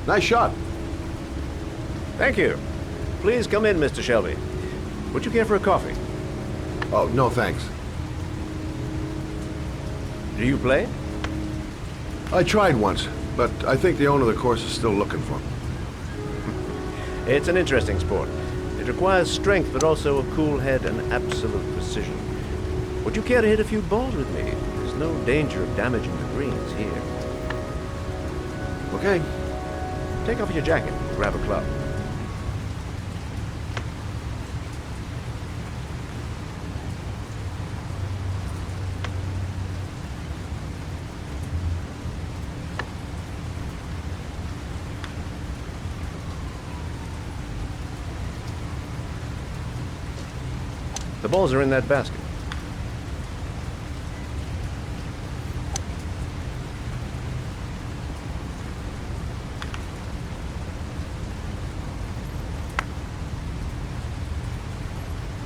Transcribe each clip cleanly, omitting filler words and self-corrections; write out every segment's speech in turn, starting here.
Nice shot. Thank you. Please come in, Mr. Shelby. Would you care for a coffee? Oh, no thanks. Do you play? I tried once, but I think the owner of the course is still looking for me. It's an interesting sport. It requires strength, but also a cool head and absolute precision. Would you care to hit a few balls with me? There's no danger of damaging the greens here. Okay. Take off your jacket and grab a club. The balls are in that basket.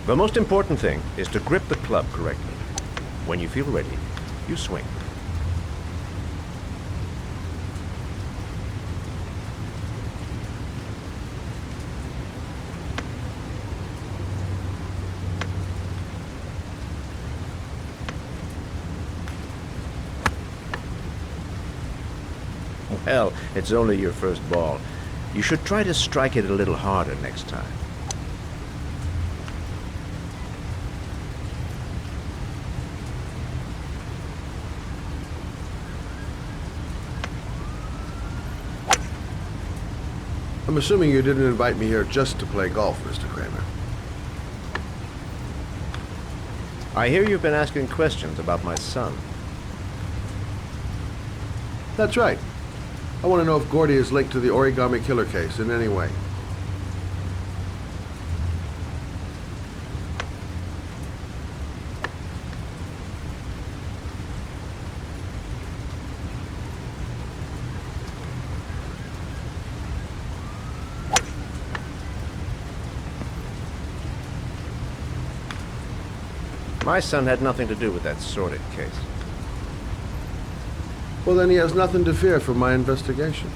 The most important thing is to grip the club correctly. When you feel ready, you swing. Well, it's only your first ball. You should try to strike it a little harder next time. I'm assuming you didn't invite me here just to play golf, Mr. Kramer. I hear you've been asking questions about my son. That's right. I want to know if Gordy is linked to the origami killer case in any way. My son had nothing to do with that sordid case. Well, then he has nothing to fear from my investigation.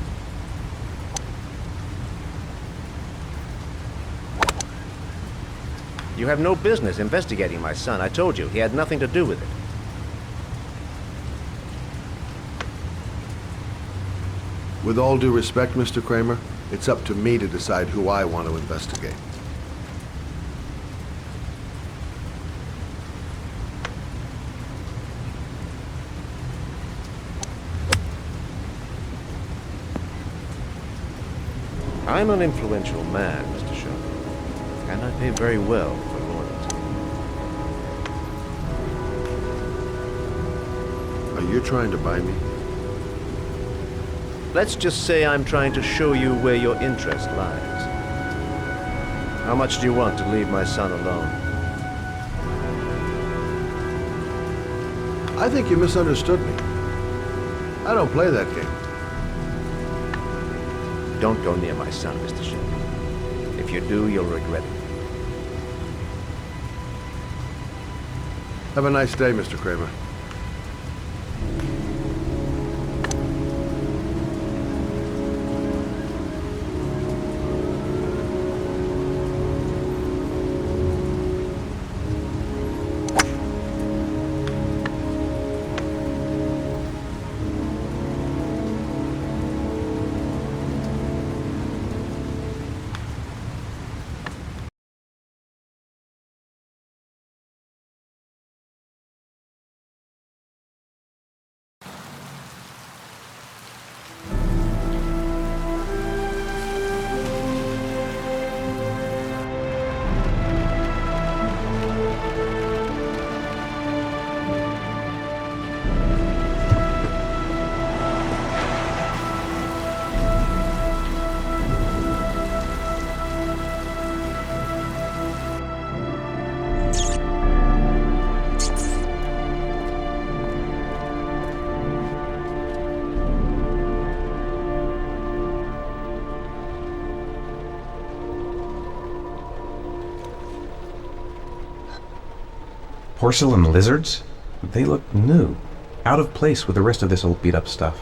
You have no business investigating my son. I told you, he had nothing to do with it. With all due respect, Mr. Kramer, it's up to me to decide who I want to investigate. I'm an influential man, Mr. Shelby, and I pay very well for loyalty. Are you trying to buy me? Let's just say I'm trying to show you where your interest lies. How much do you want to leave my son alone? I think you misunderstood me. I don't play that game. Don't go near my son, Mr. Shelby. If you do, you'll regret it. Have a nice day, Mr. Kramer. Porcelain lizards? They look new, out of place with the rest of this old beat-up stuff.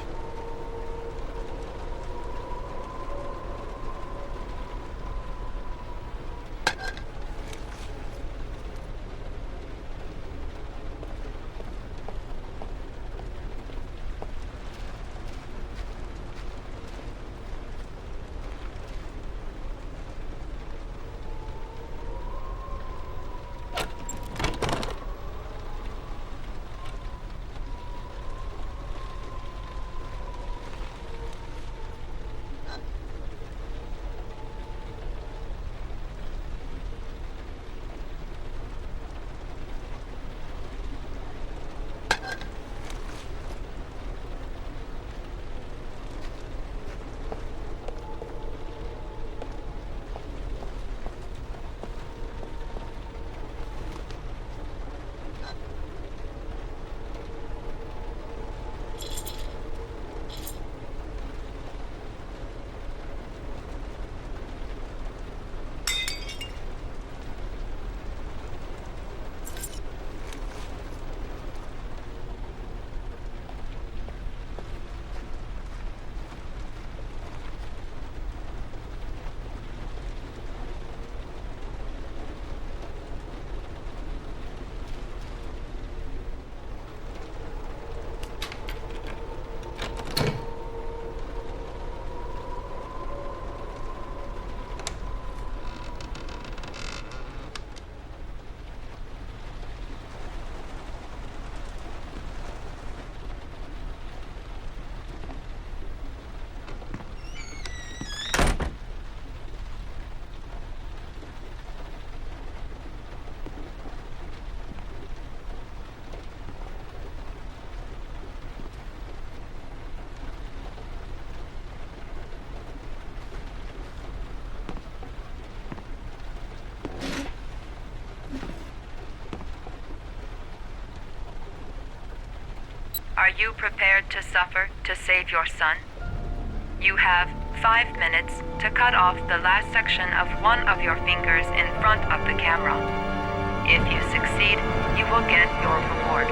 Are you prepared to suffer to save your son? You have 5 minutes to cut off the last section of one of your fingers in front of the camera. If you succeed, you will get your reward.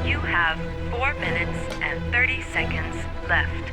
You have 4 minutes and 30 seconds left.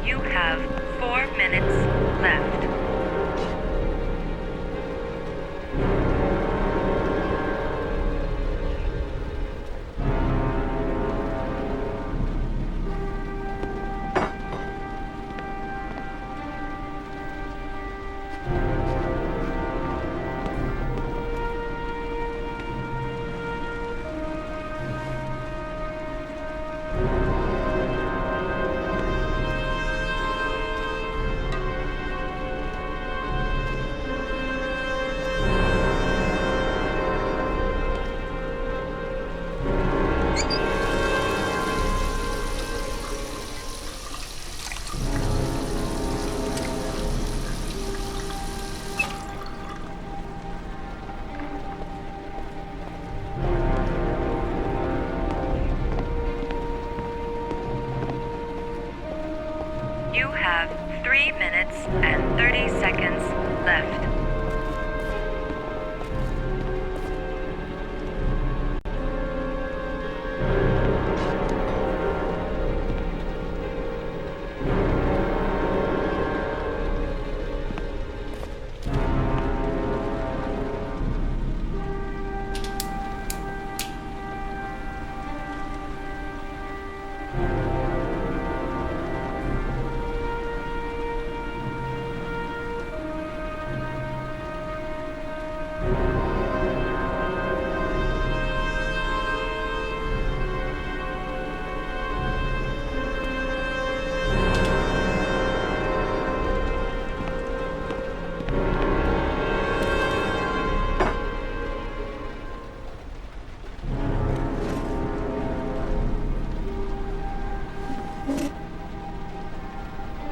You have 4 minutes left. You have 3 minutes and 30 seconds left.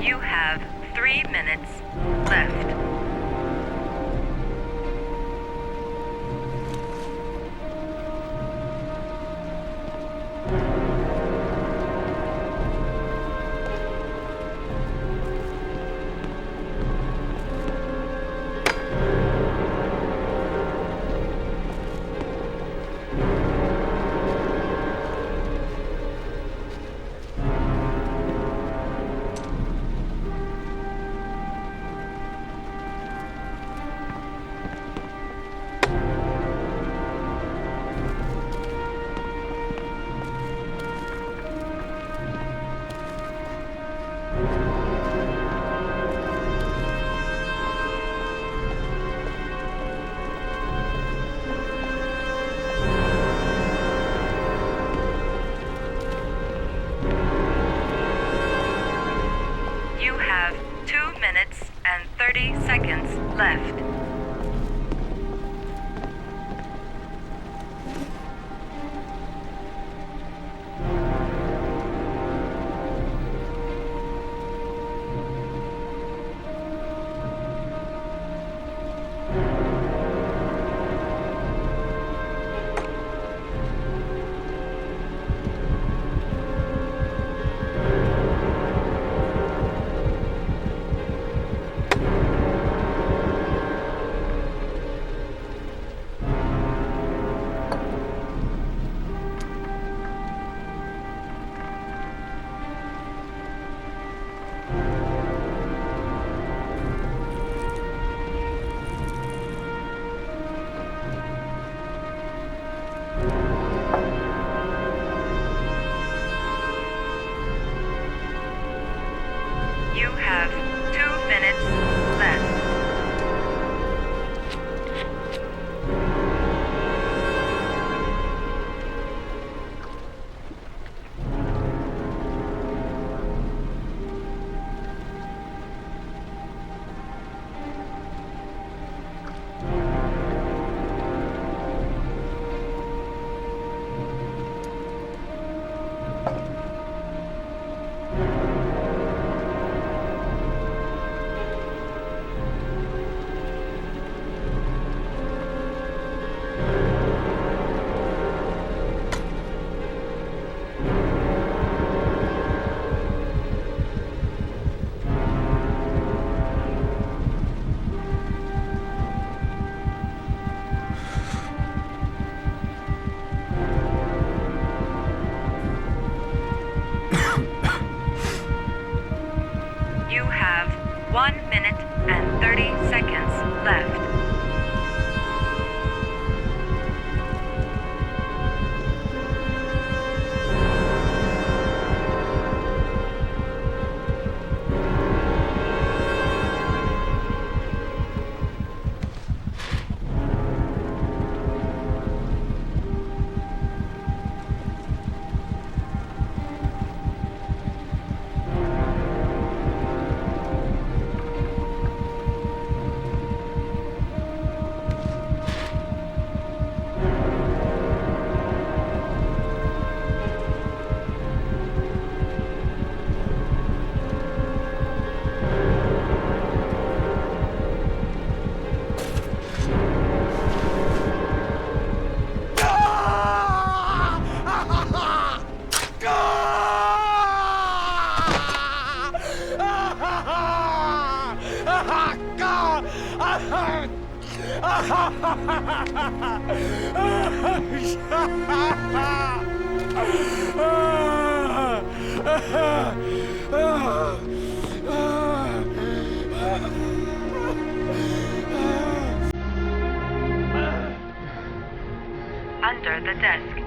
You have 3 minutes left. 1 minute and 30 seconds left. Under the desk.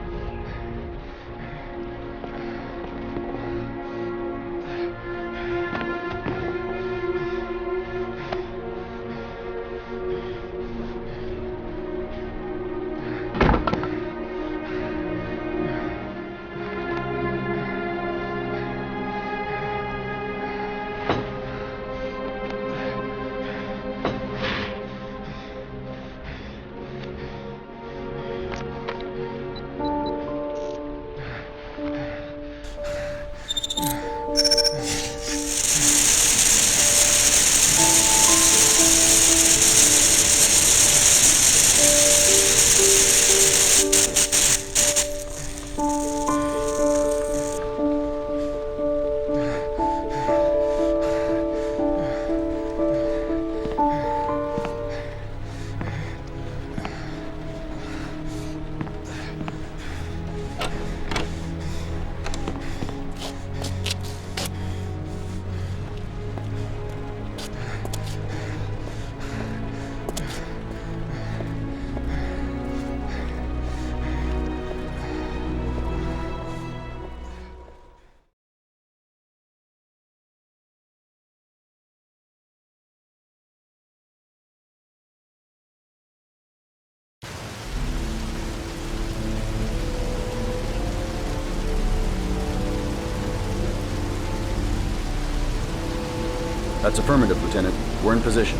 That's affirmative, Lieutenant. We're in position.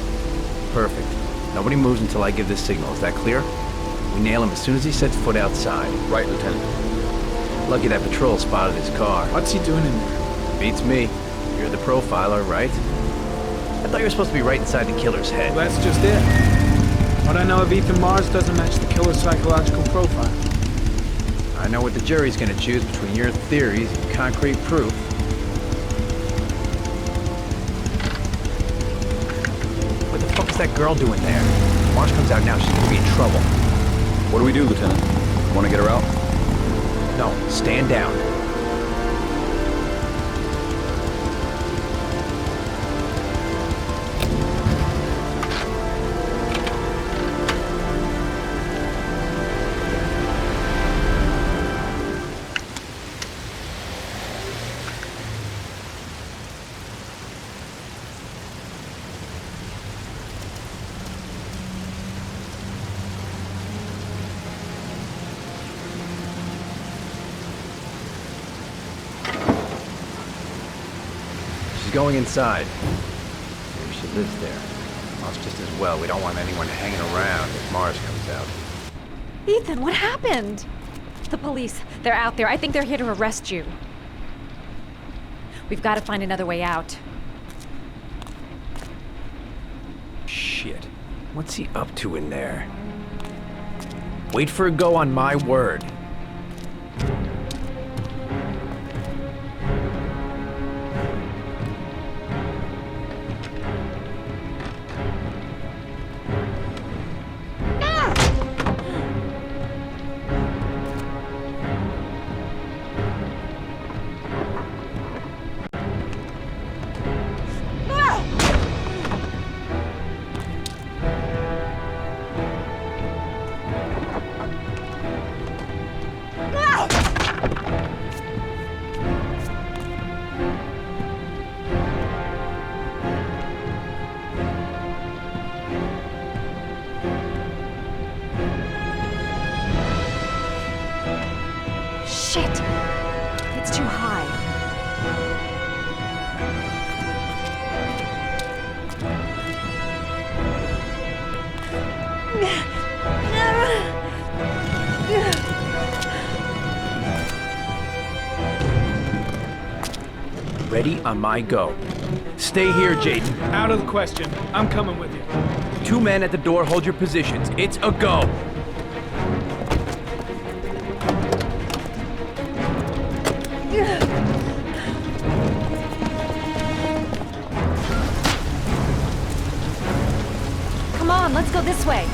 Perfect. Nobody moves until I give this signal. Is that clear? We nail him as soon as he sets foot outside. Right, Lieutenant. Lucky that patrol spotted his car. What's he doing in there? Beats me. You're the profiler, right? I thought you were supposed to be right inside the killer's head. Well, that's just it. What I know of Ethan Mars doesn't match the killer's psychological profile. I know what the jury's gonna choose between your theories and concrete proof. What the fuck is that girl doing there? If Mars comes out now, she's gonna be in trouble. What do we do, Lieutenant? Want to get her out? No, stand down. Going inside. Maybe she lives there. Well, it's just as well. We don't want anyone hanging around if Mars comes out. Ethan, what happened? The police. They're out there. I think they're here to arrest you. We've got to find another way out. Shit. What's he up to in there? Wait for a go on my word. Shit! It's too high. Ready on my go. Stay here, Jaden. Out of the question. I'm coming with you. 2 men at the door, hold your positions. It's a go. Come on, let's go this way.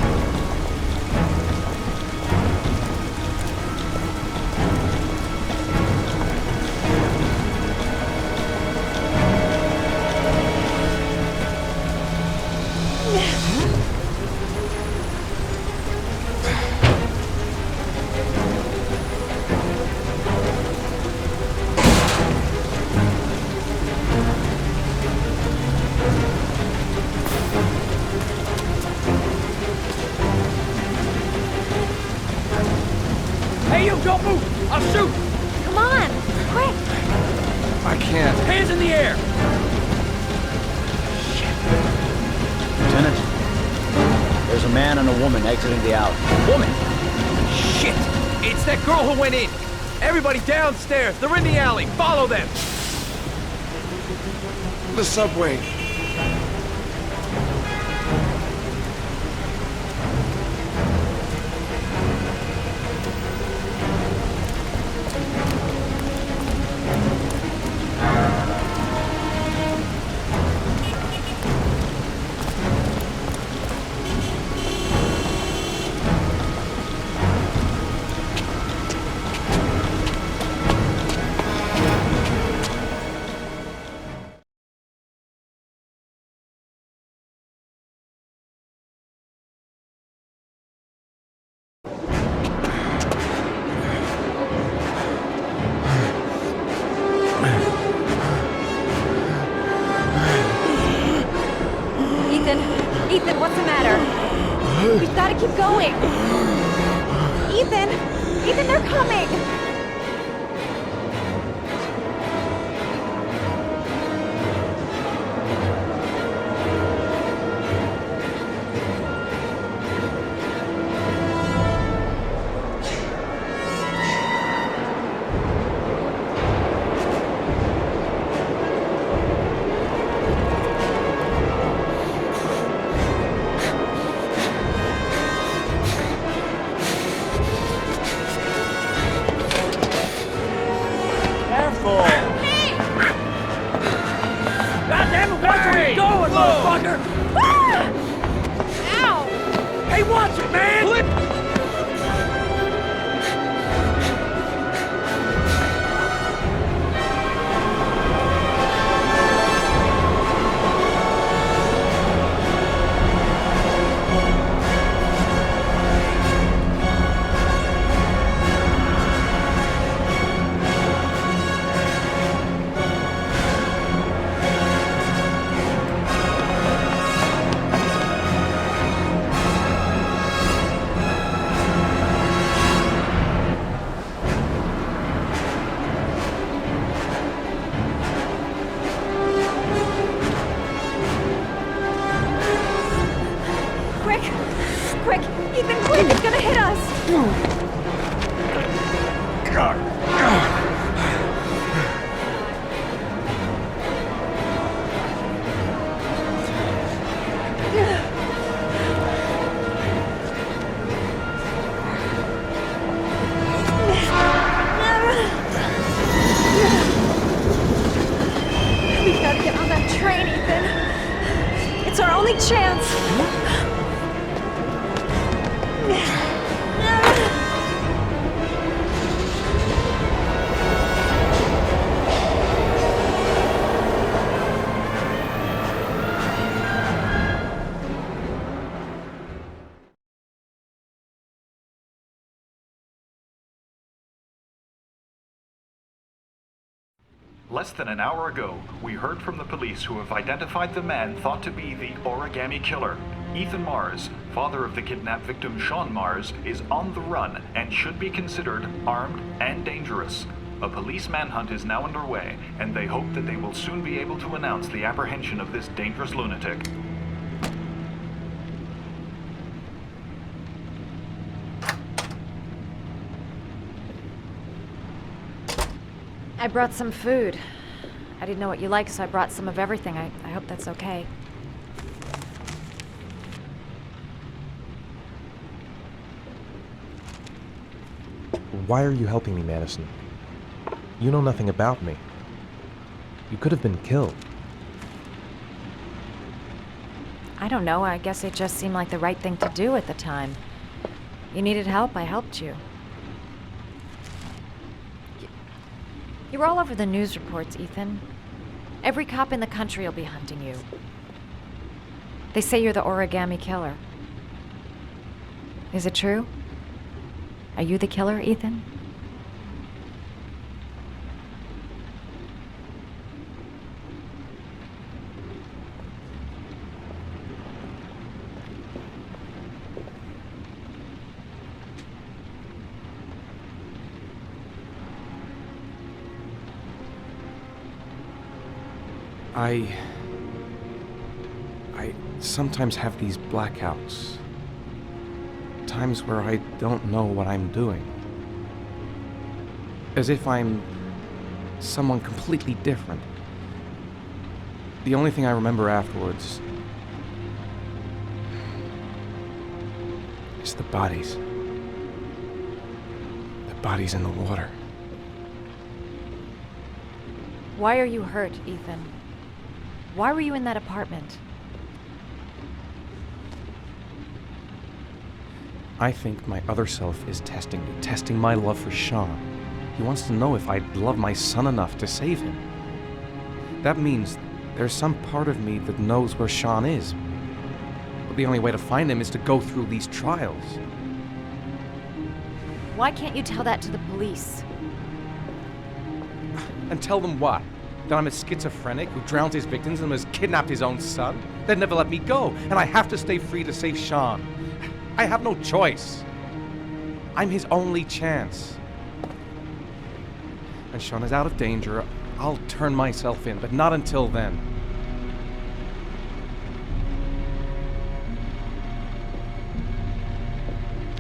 Hey, you, don't move! I'll shoot! Come on, quick! I can't. Hands in the air! Lieutenant, there's a man and a woman exiting the alley. Woman! Shit! It's that girl who went in! Everybody downstairs! They're in the alley! Follow them! The subway. Ethan, what's the matter? We've got to keep going. Ethan, they're coming. Quick! Ethan, quick! It's gonna hit us! We've gotta get on that train, Ethan! It's our only chance! Less than an hour ago, we heard from the police who have identified the man thought to be the origami killer. Ethan Mars, father of the kidnapped victim Sean Mars, is on the run and should be considered armed and dangerous. A police manhunt is now underway, and they hope that they will soon be able to announce the apprehension of this dangerous lunatic. I brought some food. I didn't know what you like, so I brought some of everything. I hope that's okay. Why are you helping me, Madison? You know nothing about me. You could have been killed. I don't know. I guess it just seemed like the right thing to do at the time. You needed help, I helped you. You're all over the news reports, Ethan. Every cop in the country will be hunting you. They say you're the origami killer. Is it true? Are you the killer, Ethan? I sometimes have these blackouts. Times where I don't know what I'm doing. As if I'm someone completely different. The only thing I remember afterwards is the bodies. The bodies in the water. Why are you hurt, Ethan? Why were you in that apartment? I think my other self is testing me, testing my love for Sean. He wants to know if I love my son enough to save him. That means there's some part of me that knows where Sean is. But the only way to find him is to go through these trials. Why can't you tell that to the police? And tell them what? That I'm a schizophrenic who drowned his victims and has kidnapped his own son? They'd never let me go, and I have to stay free to save Sean. I have no choice. I'm his only chance. When Sean is out of danger, I'll turn myself in, but not until then.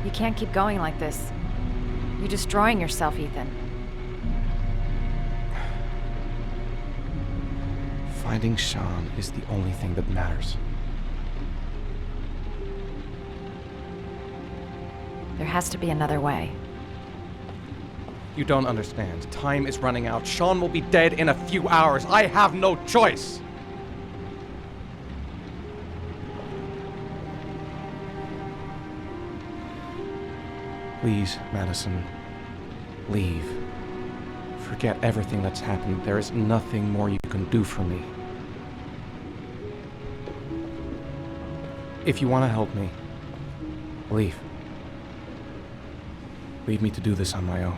You can't keep going like this. You're destroying yourself, Ethan. Finding Sean is the only thing that matters. There has to be another way. You don't understand. Time is running out. Sean will be dead in a few hours. I have no choice. Please, Madison, leave. Forget everything that's happened. There is nothing more you can do for me. If you want to help me, leave. Leave me to do this on my own.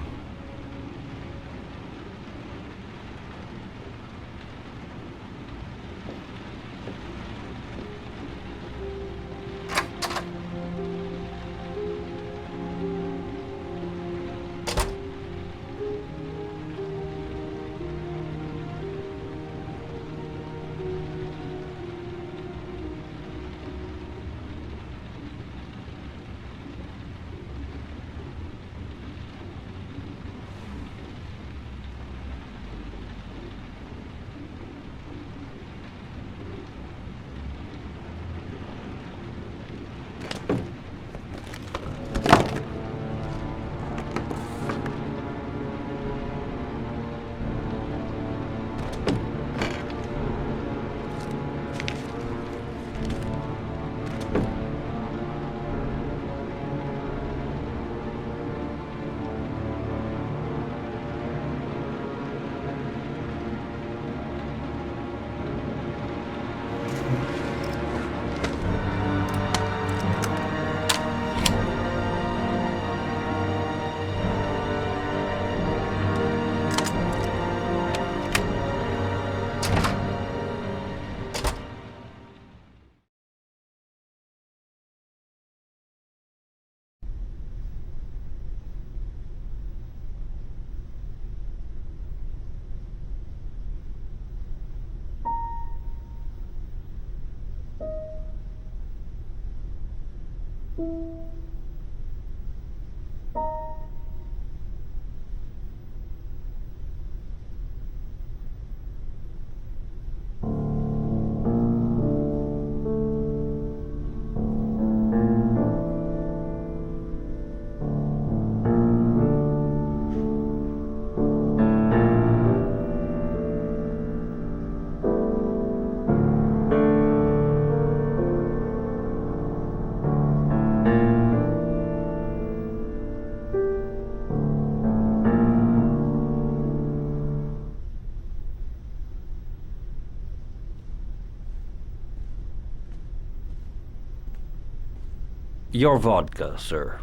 Your vodka, sir.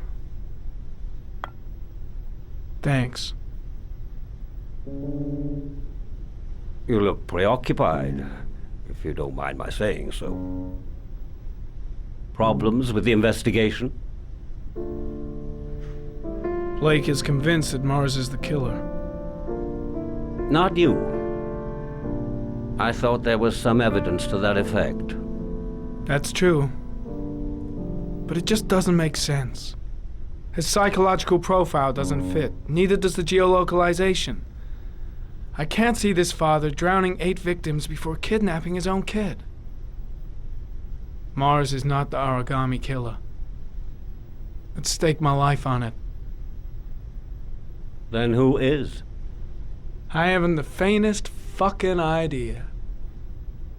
Thanks. You look preoccupied, if you don't mind my saying so. Problems with the investigation? Blake is convinced that Mars is the killer. Not you. I thought there was some evidence to that effect. That's true. But it just doesn't make sense. His psychological profile doesn't fit. Neither does the geolocalization. I can't see this father drowning 8 victims before kidnapping his own kid. Mars is not the origami killer. I'd stake my life on it. Then who is? I haven't the faintest fucking idea.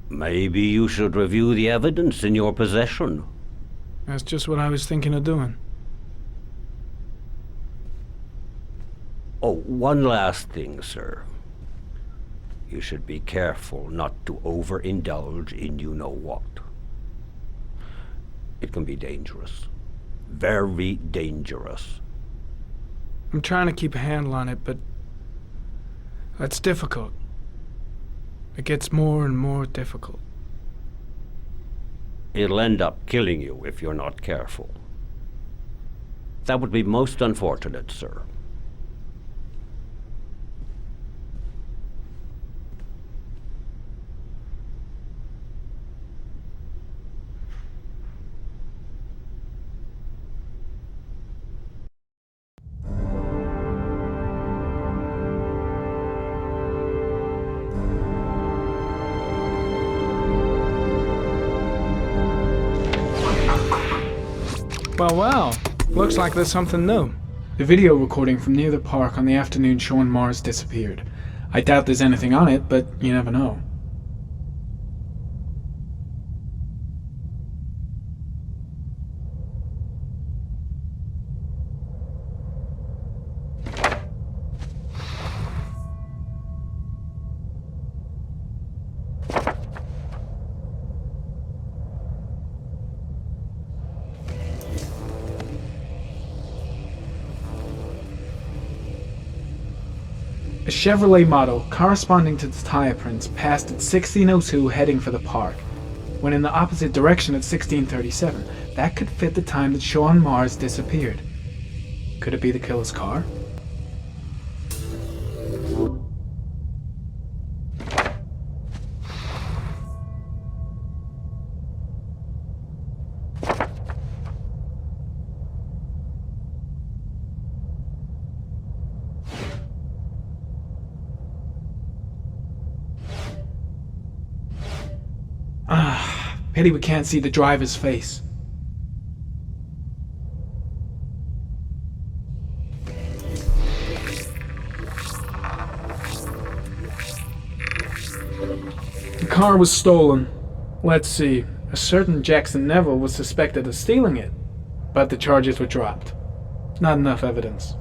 Maybe you should review the evidence in your possession. That's just what I was thinking of doing. Oh, one last thing, sir. You should be careful not to overindulge in you-know-what. It can be dangerous. Very dangerous. I'm trying to keep a handle on it, but that's difficult. It gets more and more difficult. It'll end up killing you if you're not careful. That would be most unfortunate, sir. Well, looks like there's something new. The video recording from near the park on the afternoon Sean Mars disappeared. I doubt there's anything on it, but you never know. A Chevrolet model corresponding to the tire prints passed at 1602 heading for the park, when in the opposite direction at 1637. That could fit the time that Sean Mars disappeared. Could it be the killer's car? Pity we can't see the driver's face. The car was stolen. Let's see. A certain Jackson Neville was suspected of stealing it, but the charges were dropped. Not enough evidence.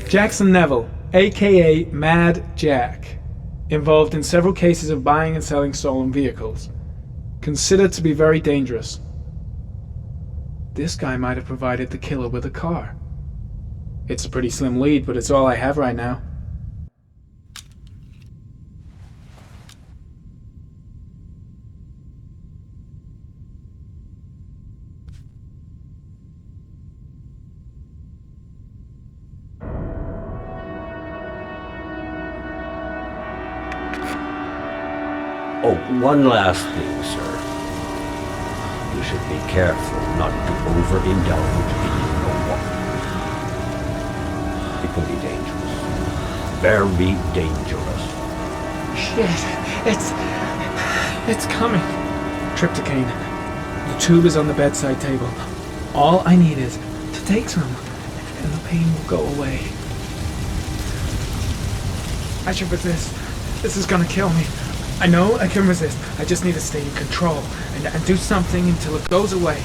Jackson Neville, aka Mad Jack, involved in several cases of buying and selling stolen vehicles. Considered to be very dangerous. This guy might have provided the killer with a car. It's a pretty slim lead, but it's all I have right now. Oh, one last thing, sir. You should be careful not to overindulge in your walk. It can be dangerous. Very dangerous. Shit. It's coming. Trypticane. The tube is on the bedside table. All I need is to take some, and the pain will go away. I should resist. This is gonna kill me. I know I can resist. I just need to stay in control and do something until it goes away.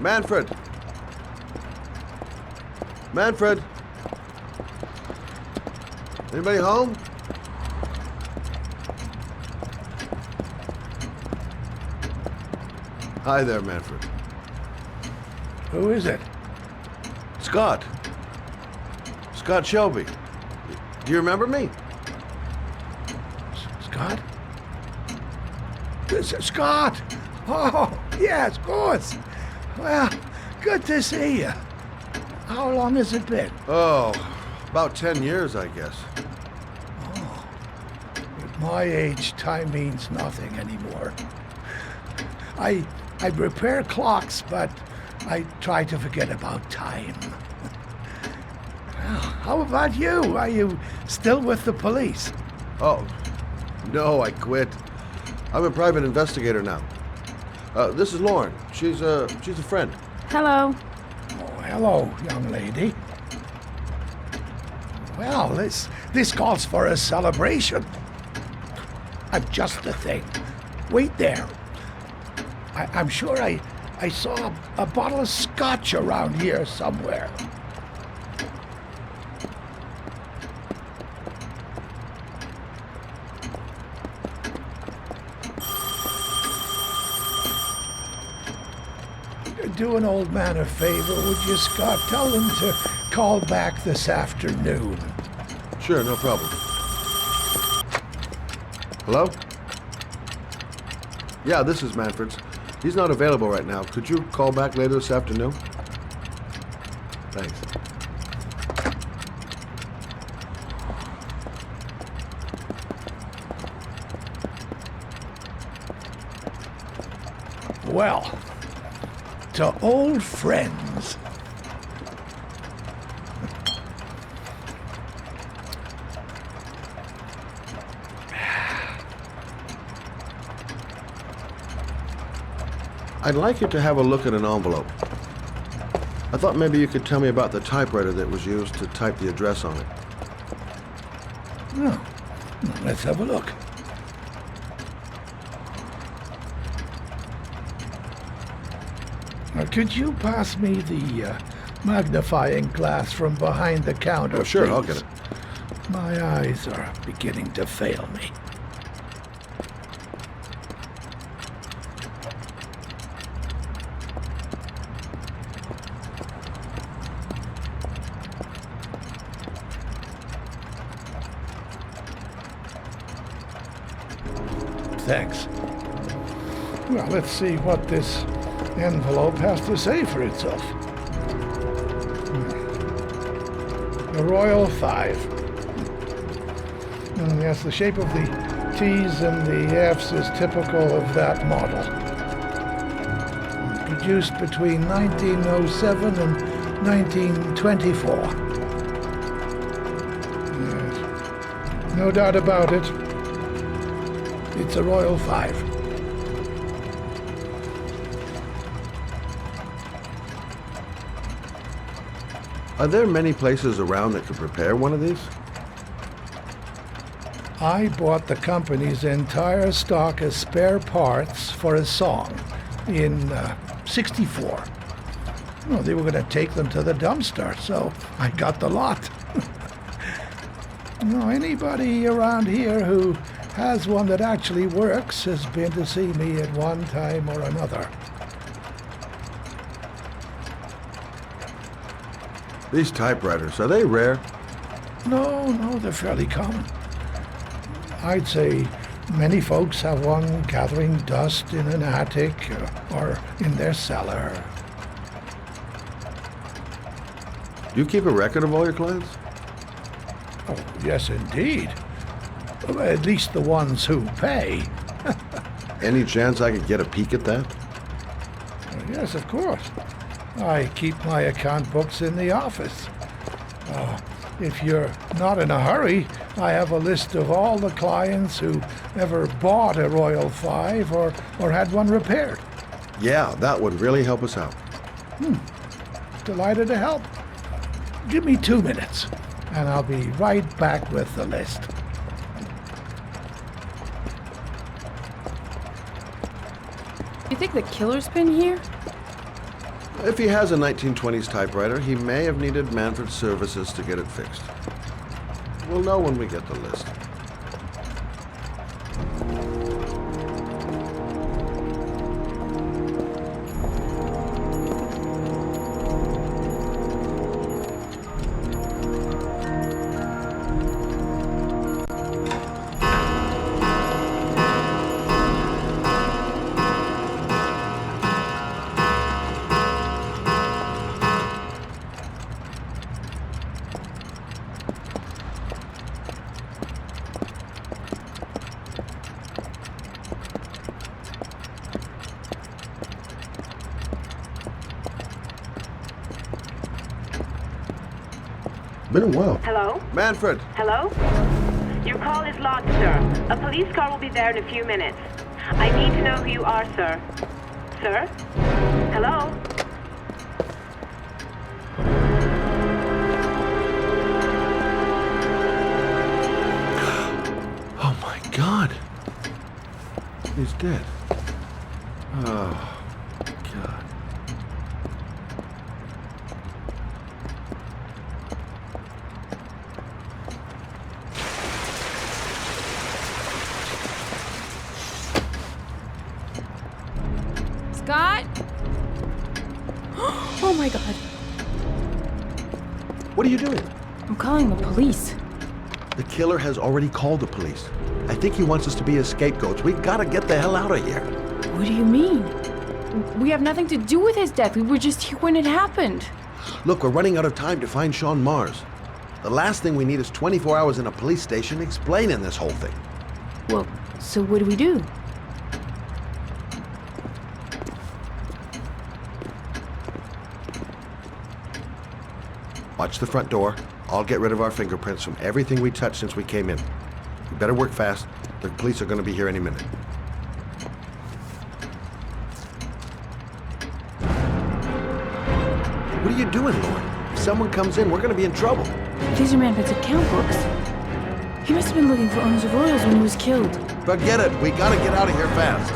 Manfred! Manfred! Anybody home? Hi there, Manfred. Who is it? Scott. Scott Shelby. Do you remember me? Scott? Scott! Oh, yes, of course. Well, good to see you. How long has it been? Oh, about 10 years, I guess. Oh, my age, time means nothing anymore. I repair clocks, but I try to forget about time. Well, how about you? Are you still with the police? Oh, no, I quit. I'm a private investigator now. This is Lauren. She's a friend. Hello. Oh, hello, young lady. Well, this calls for a celebration. I'm just the thing. Wait there. I'm sure I saw a bottle of scotch around here somewhere. Do an old man a favor, would you, Scott? Tell him to call back this afternoon. Sure, no problem. Hello? Yeah, this is Manfred's. He's not available right now. Could you call back later this afternoon? Thanks. Well, to old friends. I'd like you to have a look at an envelope. I thought maybe you could tell me about the typewriter that was used to type the address on it. Oh, let's have a look. Could you pass me the magnifying glass from behind the counter, Oh, sure, please? I'll get it. My eyes are beginning to fail me. Thanks. Well, let's see what this envelope has to say for itself. The Royal 5. Yes, the shape of the T's and the F's is typical of that model. Produced between 1907 and 1924. Yes. No doubt about it. It's a Royal 5. Are there many places around that could prepare one of these? I bought the company's entire stock of spare parts for a song in '64. Well, they were going to take them to the dumpster, so I got the lot. Anybody around here who has one that actually works has been to see me at one time or another. These typewriters, are they rare? No, they're fairly common. I'd say many folks have one gathering dust in an attic or in their cellar. Do you keep a record of all your clients? Oh, yes, indeed. At least the ones who pay. Any chance I could get a peek at that? Yes, of course. I keep my account books in the office. If you're not in a hurry, I have a list of all the clients who ever bought a Royal 5 or had one repaired. Yeah, that would really help us out. Delighted to help. Give me 2 minutes, and I'll be right back with the list. You think the killer's been here? If he has a 1920s typewriter, he may have needed Manfred's services to get it fixed. We'll know when we get the list. been a while. Hello? Manfred! Hello? Your call is logged, sir. A police car will be there in a few minutes. I need to know who you are, sir. Sir? Hello? Oh my God! He's dead. Oh, God. Scott? Oh my God. What are you doing? I'm calling the police. The killer has already called the police. I think he wants us to be his scapegoats. We gotta get the hell out of here. What do you mean? We have nothing to do with his death. We were just here when it happened. Look, we're running out of time to find Sean Mars. The last thing we need is 24 hours in a police station explaining this whole thing. Well, so what do we do? Watch the front door. I'll get rid of our fingerprints from everything we touched since we came in. We better work fast. The police are going to be here any minute. What are you doing, Lauren? If someone comes in, we're going to be in trouble. These are Manfred's account books. He must have been looking for owners of oils when he was killed. Forget it. We got to get out of here fast.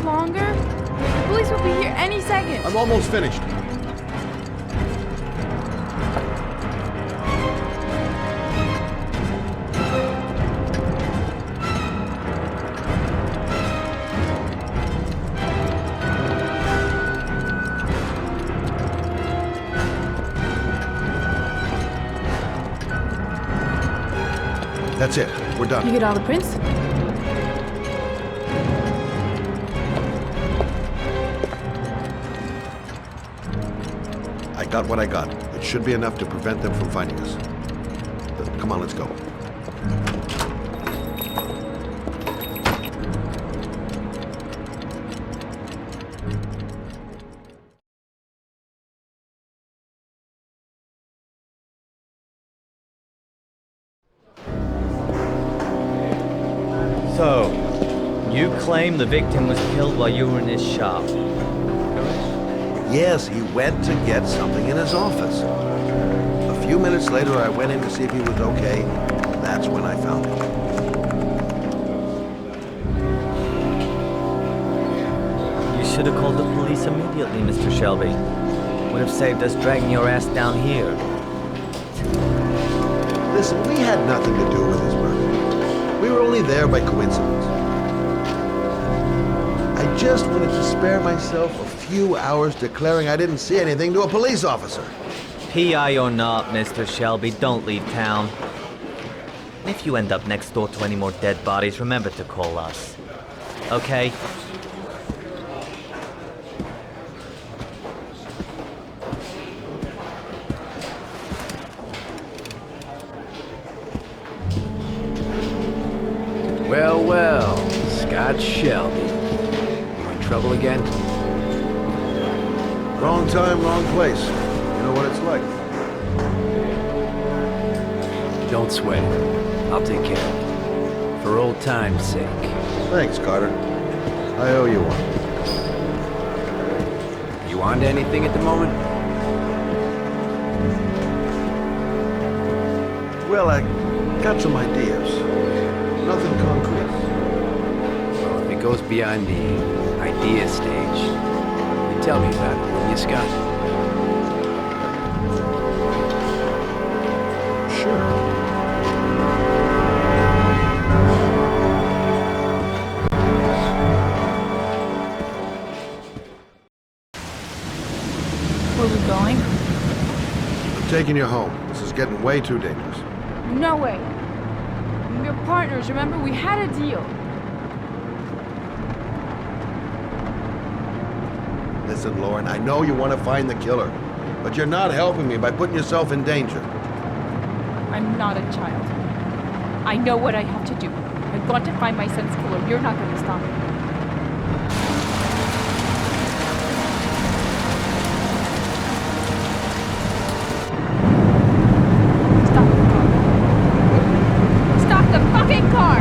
Longer? The police will be here any second. I'm almost finished. That's it. We're done. You get all the prints? I got what I got. It should be enough to prevent them from finding us. Come on, let's go. So, you claim the victim was killed while you were in his shop? Yes, he went to get something in his office. A few minutes later, I went in to see if he was okay. That's when I found him. You should have called the police immediately, Mr. Shelby. Would have saved us dragging your ass down here. Listen, we had nothing to do with his murder. We were only there by coincidence. I just wanted to spare myself a few hours declaring I didn't see anything to a police officer. PI or not, Mr. Shelby, don't leave town. If you end up next door to any more dead bodies, remember to call us. Okay? Well, What's Shelby? You in trouble again? Wrong time, wrong place. You know what it's like. Don't sweat it. I'll take care of it. For old time's sake. Thanks, Carter. I owe you one. You on to anything at the moment? Well, I got some ideas. Nothing concrete. Well, if it goes beyond the idea stage, then tell me about it, will you, Scott? Sure. Where are we going? I'm taking you home. This is getting way too dangerous. No way. We're partners, remember? We had a deal. Listen, Lauren, I know you want to find the killer, but you're not helping me by putting yourself in danger. I'm not a child. I know what I have to do. I've got to find my son's killer. You're not going to stop me. Stop the fucking car!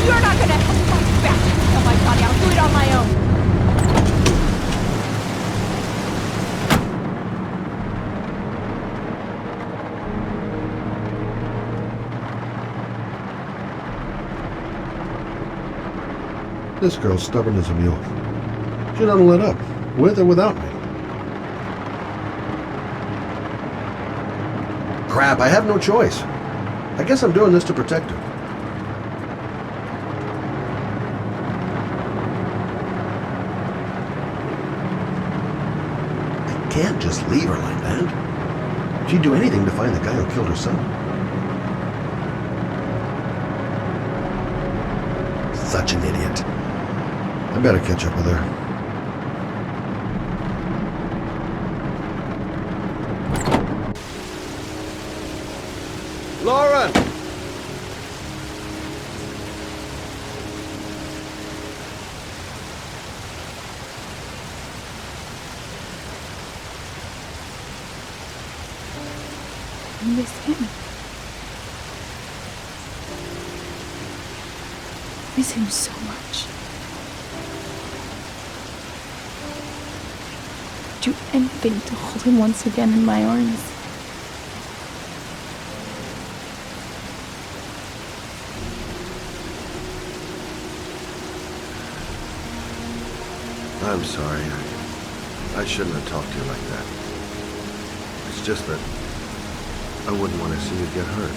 You're not gonna help fight back. Oh my god, I'll do it on my own. This girl's stubborn as a mule. She doesn't let up, with or without me. Crap, I have no choice. I guess I'm doing this to protect her. I can't just leave her like that. She'd do anything to find the guy who killed her son. Such an idiot. I better catch up with her. Lauren! I miss him. I miss him so much. I'd do anything to hold him once again in my arms. I'm sorry. I shouldn't have talked to you like that. It's just that I wouldn't want to see you get hurt.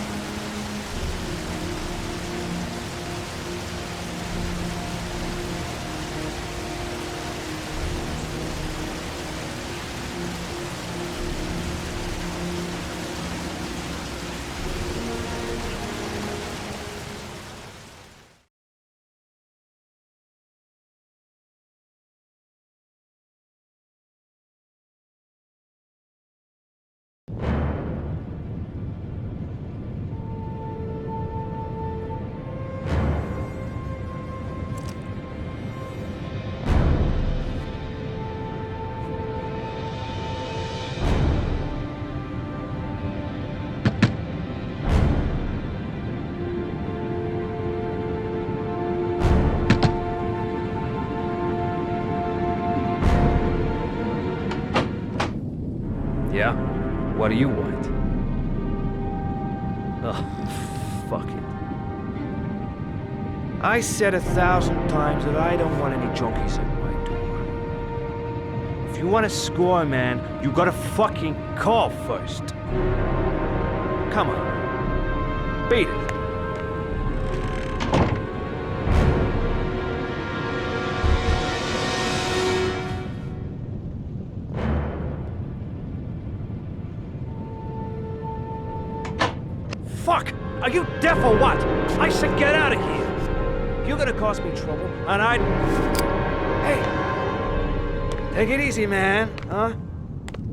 Yeah? What do you want? Oh, fuck it. I said 1,000 times that I don't want any junkies at my door. If you want to score, man, you gotta fucking call first. Come on. Beat it. Fuck! Are you deaf or what? I said get out of here. You're gonna cause me trouble, and I'd... Hey, take it easy, man, huh?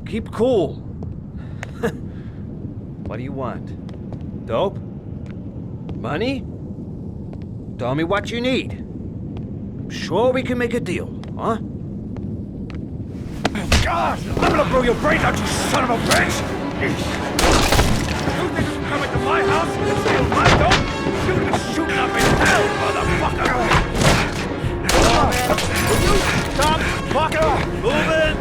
Keep cool. What do you want? Dope? Money? Tell me what you need. I'm sure we can make a deal, huh? God! I'm gonna blow your brains out, you son of a bitch! You think you can come into my house and steal my dope? You're gonna be shooting up in hell, motherfucker! Will you stop fucking moving?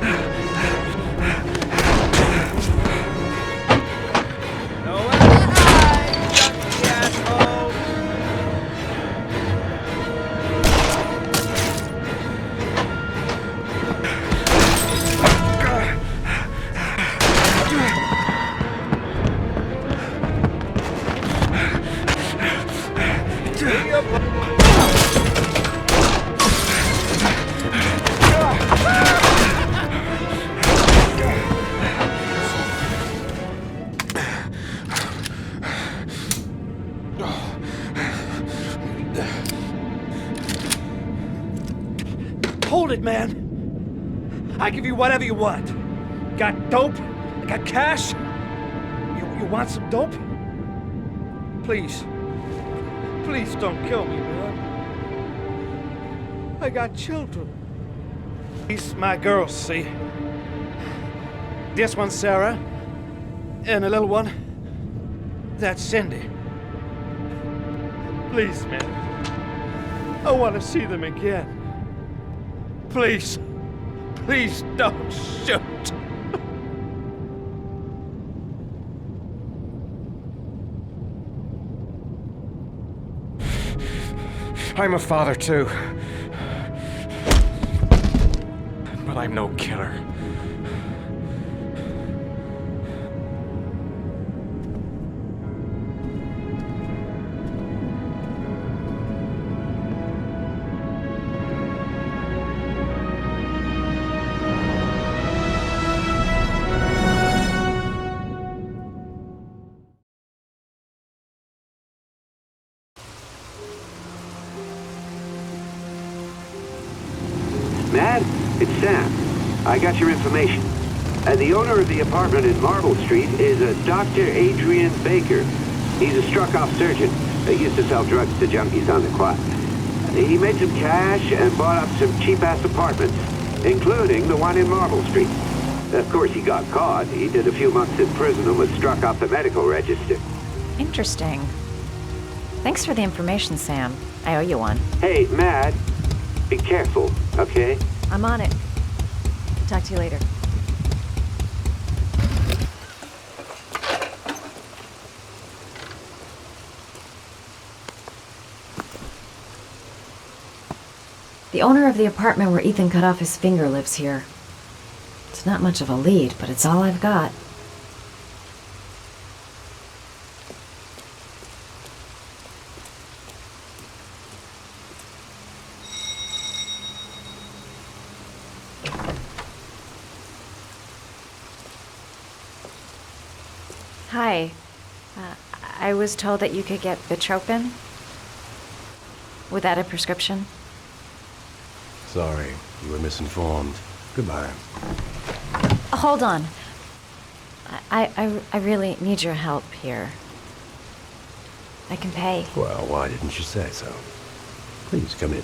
Nowhere to hide, junkie asshole! Hold it, man. I give you whatever you want. Got dope? Got cash? You want some dope? Please. Please don't kill me, man. I got children. These my girls, see? This one's Sarah. And the little one, that's Cindy. Please, man. I want to see them again. Please. Please don't shoot. I'm a father too. But I'm no killer. Matt, it's Sam. I got your information. The owner of the apartment in Marble Street is a Dr. Adrian Baker. He's a struck-off surgeon. He used to sell drugs to junkies on the quad. He made some cash and bought up some cheap-ass apartments, including the one in Marble Street. Of course, he got caught. He did a few months in prison and was struck off the medical register. Interesting. Thanks for the information, Sam. I owe you one. Hey, Matt, be careful, okay? I'm on it. Talk to you later. The owner of the apartment where Ethan cut off his finger lives here. It's not much of a lead, but it's all I've got. Hi. I was told that you could get Bitropin without a prescription. Sorry, you were misinformed. Goodbye. Hold on. I really need your help here. I can pay. Well, why didn't you say so? Please come in.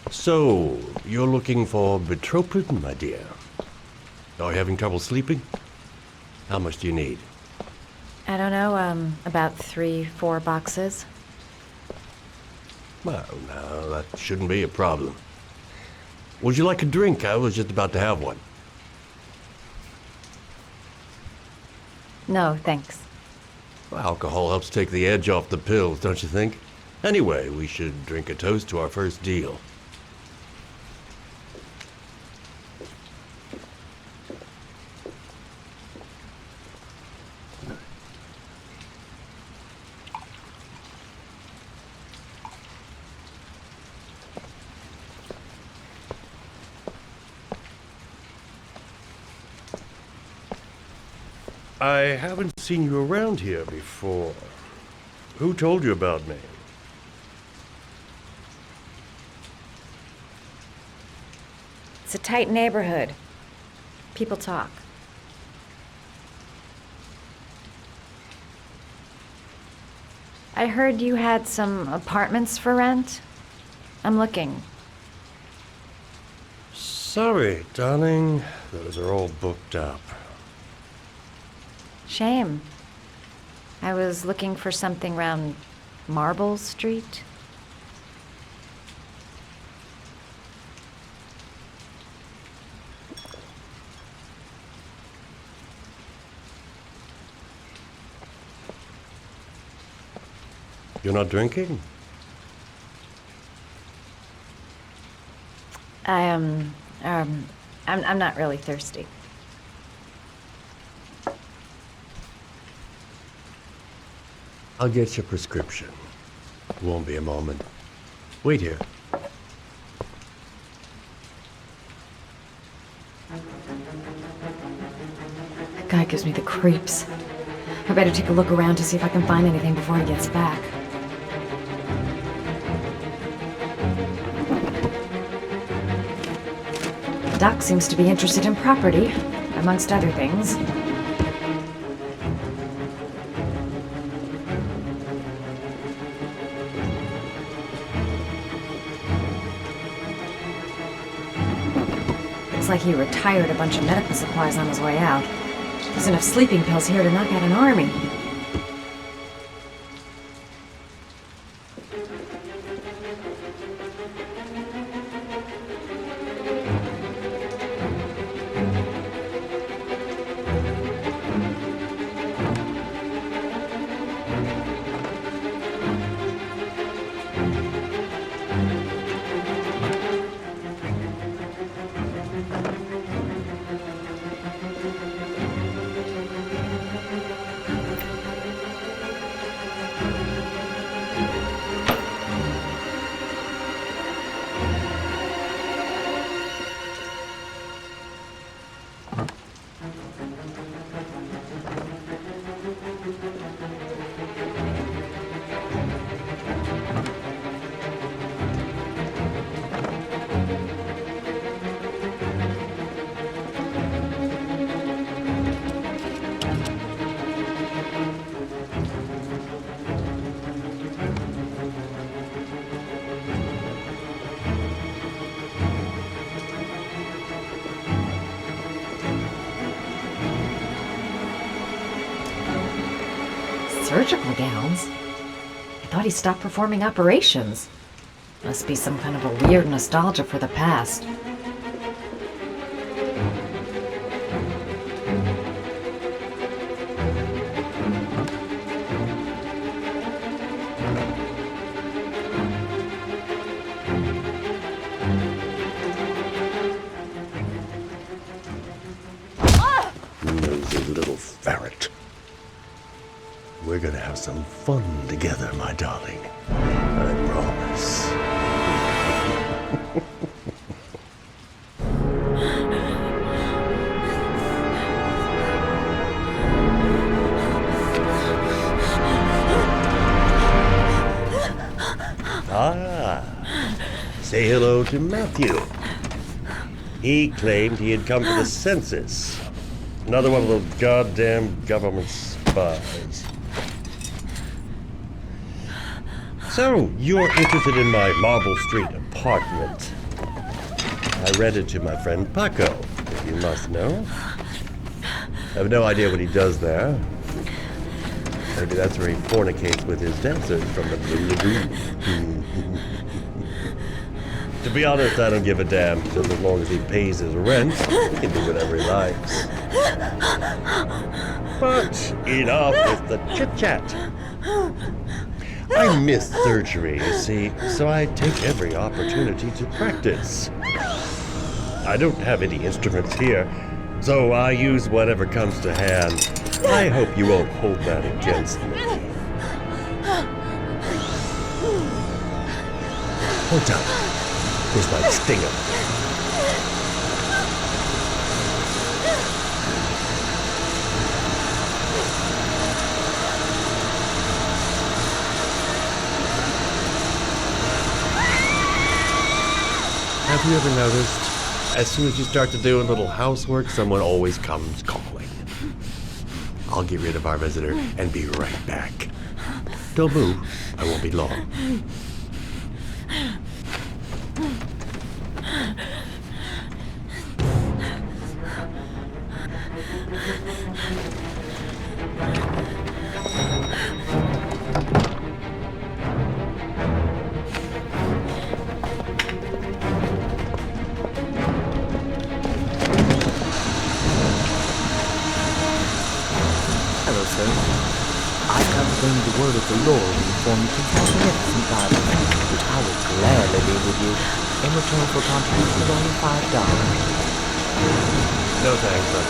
So, you're looking for Bitropin, my dear? Are you having trouble sleeping? How much do you need? I don't know, about 3-4 boxes. Well, no, that shouldn't be a problem. Would you like a drink? I was just about to have one. No, thanks. Well, alcohol helps take the edge off the pills, don't you think? Anyway, we should drink a toast to our first deal. I haven't seen you around here before. Who told you about me? It's a tight neighborhood. People talk. I heard you had some apartments for rent. I'm looking. Sorry, darling. Those are all booked up. Shame. I was looking for something around Marble Street. You're not drinking? I'm not really thirsty. I'll get your prescription. Won't be a moment. Wait here. That guy gives me the creeps. I better take a look around to see if I can find anything before he gets back. Doc seems to be interested in property, amongst other things. Looks like he retired a bunch of medical supplies on his way out. There's enough sleeping pills here to knock out an army. Surgical gowns? I thought he stopped performing operations. Must be some kind of a weird nostalgia for the past. Nosy little ferret. We're gonna have some fun together, my darling. I promise. Say hello to Matthew. He claimed he had come for the census. Another one of those goddamn government spies. So, you're interested in my Marble Street apartment. I rented to my friend Paco, if you must know. I have no idea what he does there. Maybe that's where he fornicates with his dancers from the Blue Lagoon. To be honest, I don't give a damn, just as long as he pays his rent. He can do whatever he likes. But enough with the chit-chat. I miss surgery, you see, so I take every opportunity to practice. I don't have any instruments here, so I use whatever comes to hand. I hope you won't hold that against me. Hold on. This might sting him. Have you ever noticed, as soon as you start to do a little housework, someone always comes calling? I'll get rid of our visitor and be right back. Don't move. I won't be long. Hello, sir. I come to bring the word of the Lord and inform you concerning innocent Bible, which I will gladly leave with you in return for a contribution of only $5. No thanks, sir.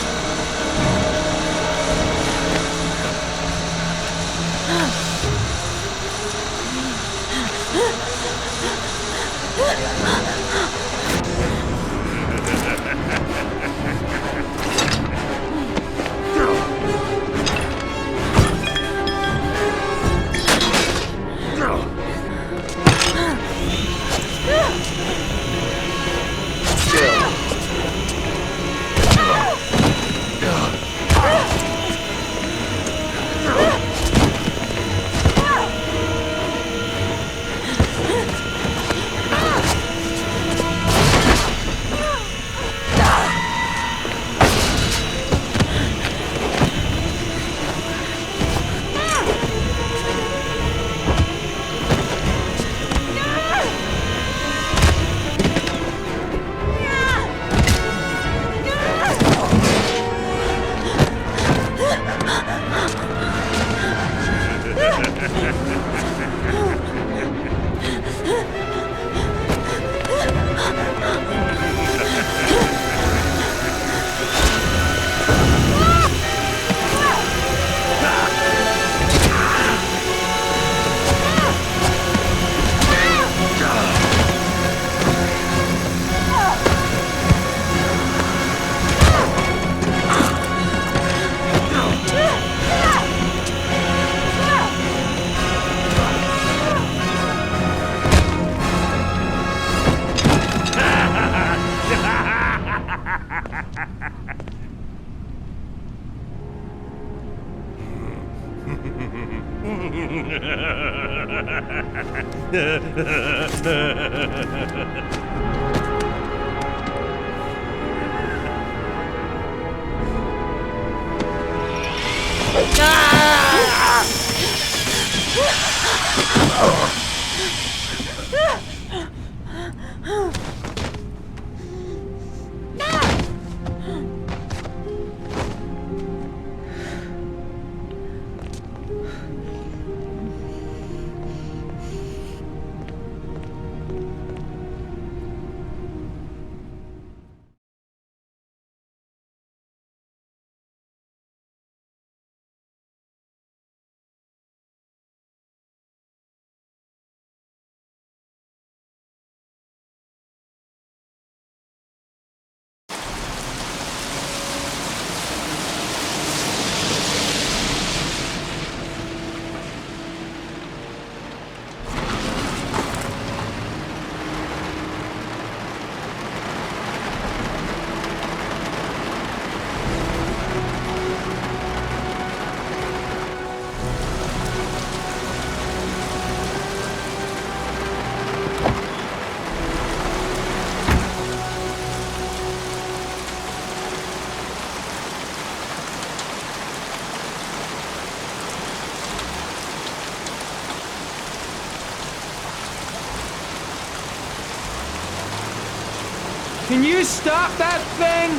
Can you stop that thing?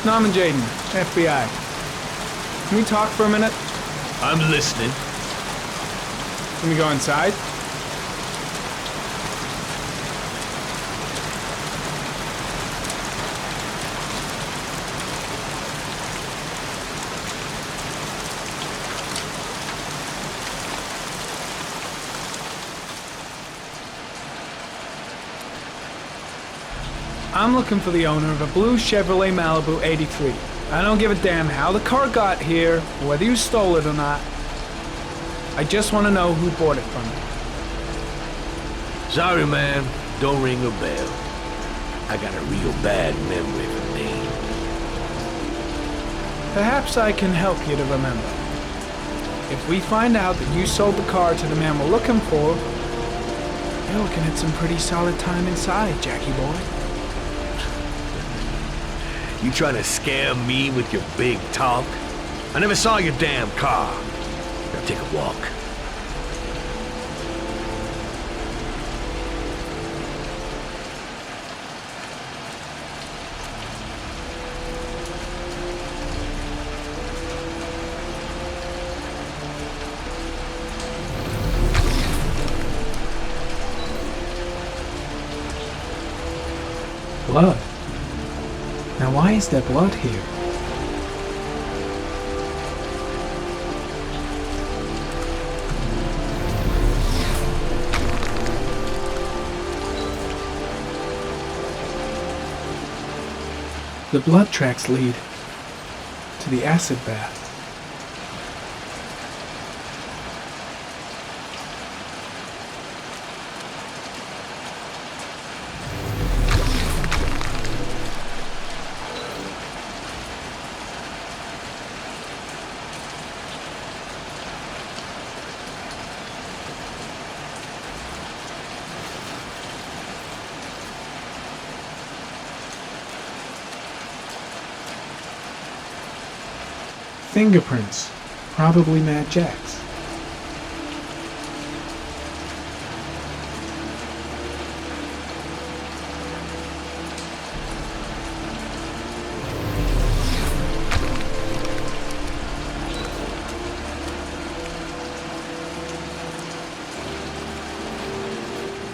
Norman Jaden, FBI. Can we talk for a minute? I'm listening. Can we go inside? I'm looking for the owner of a blue Chevrolet Malibu 83. I don't give a damn how the car got here, or whether you stole it or not. I just want to know who bought it from you. Sorry, man. Don't ring a bell. I got a real bad memory for names. Perhaps I can help you to remember. If we find out that you sold the car to the man we're looking for, you're looking at some pretty solid time inside, Jackie boy. You trying to scam me with your big talk? I never saw your damn car. Now take a walk. Blood. Now why is there blood here? The blood tracks lead to the acid bath. Fingerprints, probably Mad Jack's.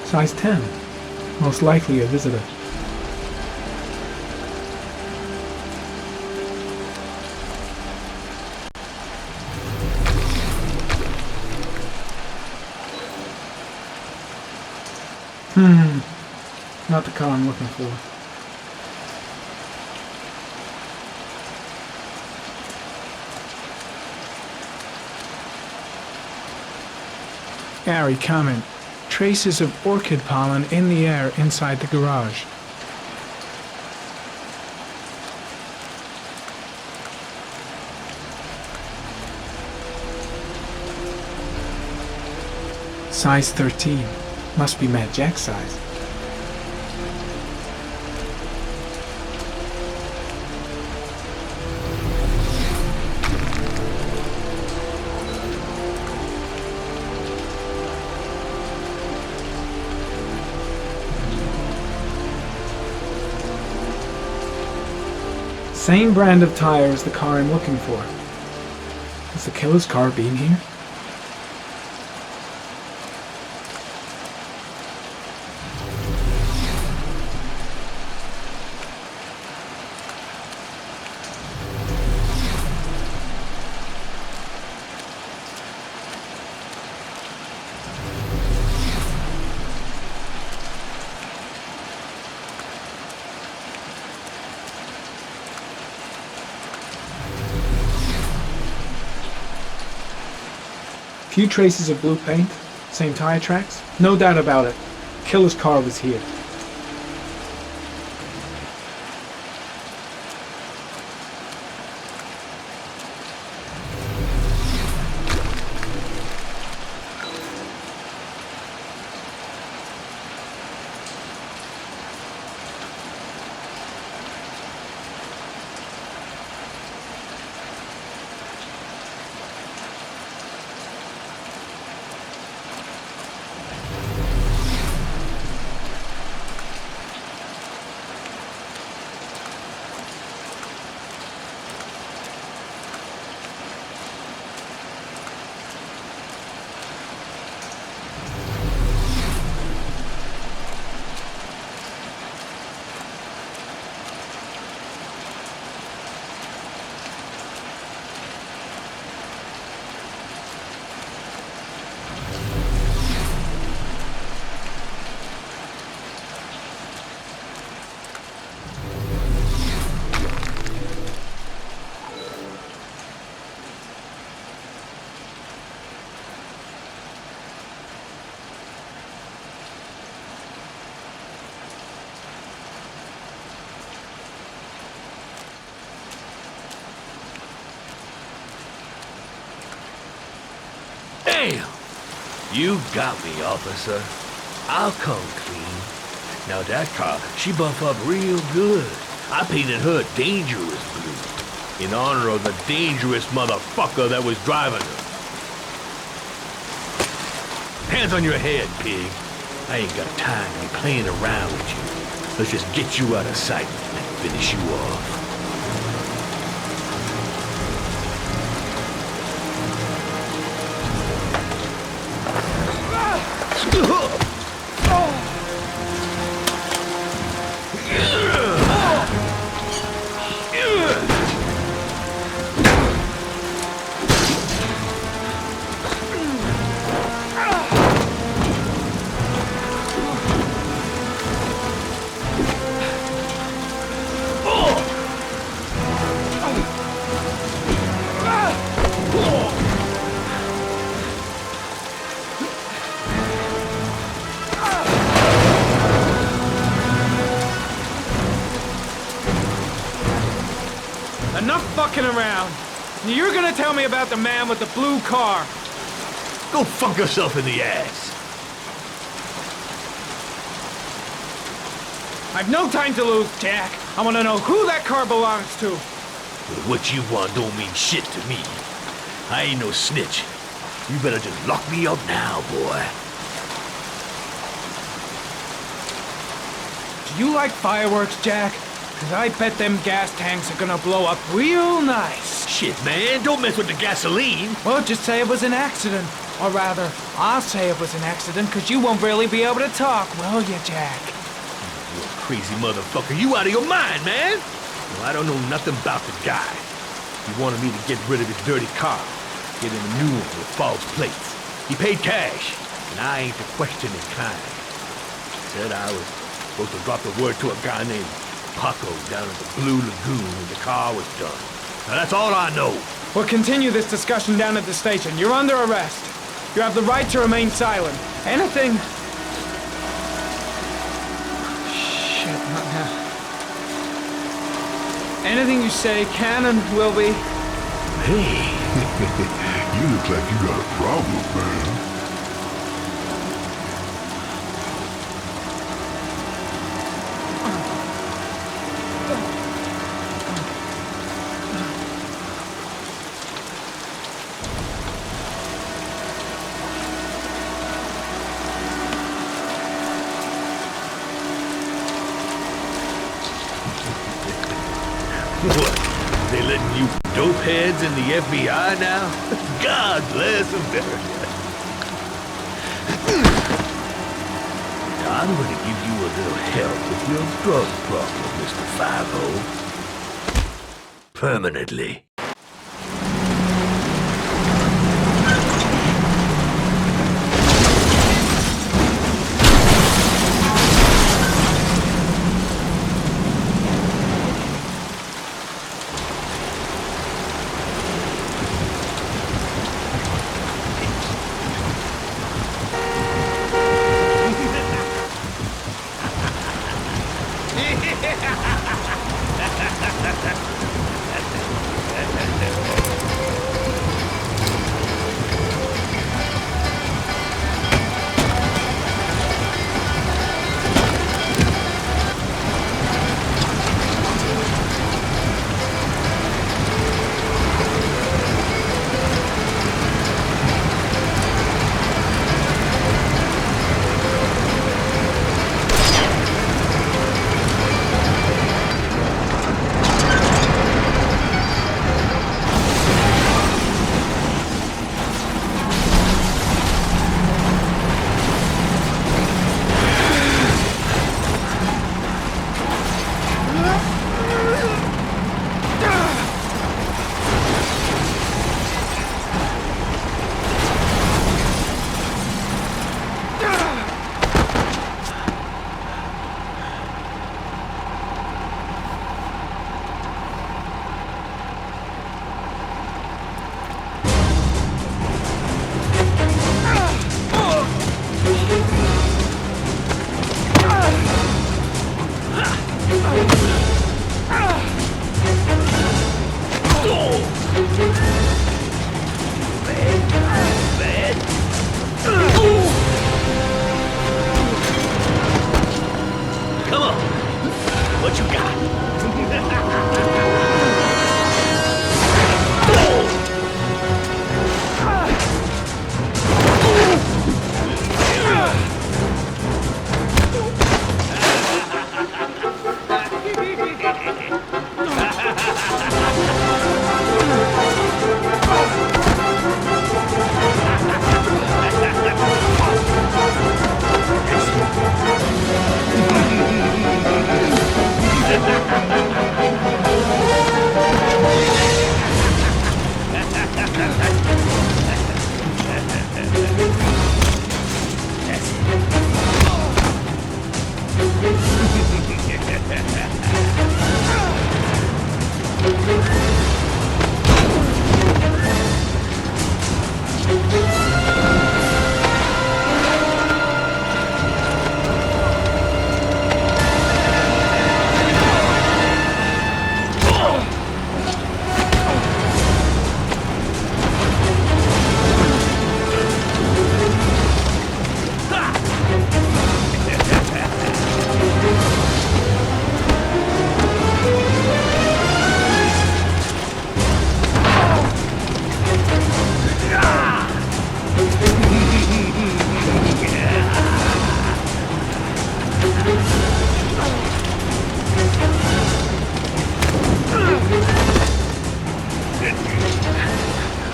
Size 10, most likely a visitor. Not the car I'm looking for. Gary, comment. Traces of orchid pollen in the air inside the garage. Size 13. Must be Mad Jack's size. Same brand of tire as the car I'm looking for. Has the killer's car been here? Few traces of blue paint, same tire tracks, no doubt about it. Killer's car was here. Damn! You got me, officer. I'll come clean. Now that car, she buff up real good. I painted her dangerous blue in honor of the dangerous motherfucker that was driving her. Hands on your head, pig. I ain't got time to be playing around with you. Let's just get you out of sight and finish you off. Enough fucking around. You're gonna tell me about the man with the blue car. Go fuck yourself in the ass. I've no time to lose, Jack. I want to know who that car belongs to. Well, what you want don't mean shit to me. I ain't no snitch. You better just lock me up now, boy. Do you like fireworks, Jack? Cause I bet them gas tanks are gonna blow up real nice. Shit, man, don't mess with the gasoline. Well, just say it was an accident. Or rather, I'll say it was an accident cause you won't really be able to talk, will you, Jack? You crazy motherfucker. You out of your mind, man. Well, I don't know nothing about the guy. He wanted me to get rid of his dirty car. Get him a new one with false plates. He paid cash, and I ain't the questioning kind. Said I was supposed to drop the word to a guy named Paco down at the Blue Lagoon when the car was done. Now that's all I know. We'll continue this discussion down at the station. You're under arrest. You have the right to remain silent. Anything... Shit, not now. Anything you say can and will be... Hey, you look like you got a problem, man. What? They letting you dope heads in the FBI now? God bless America. Now, I'm gonna give you a little help with your drug problem, Mr. 5-0. Permanently.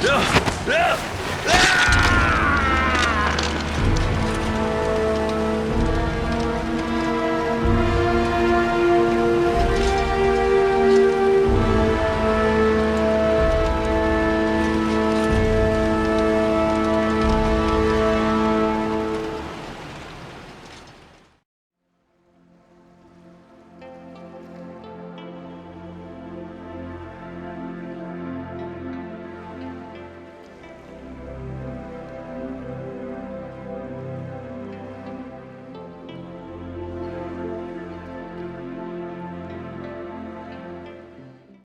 Ah!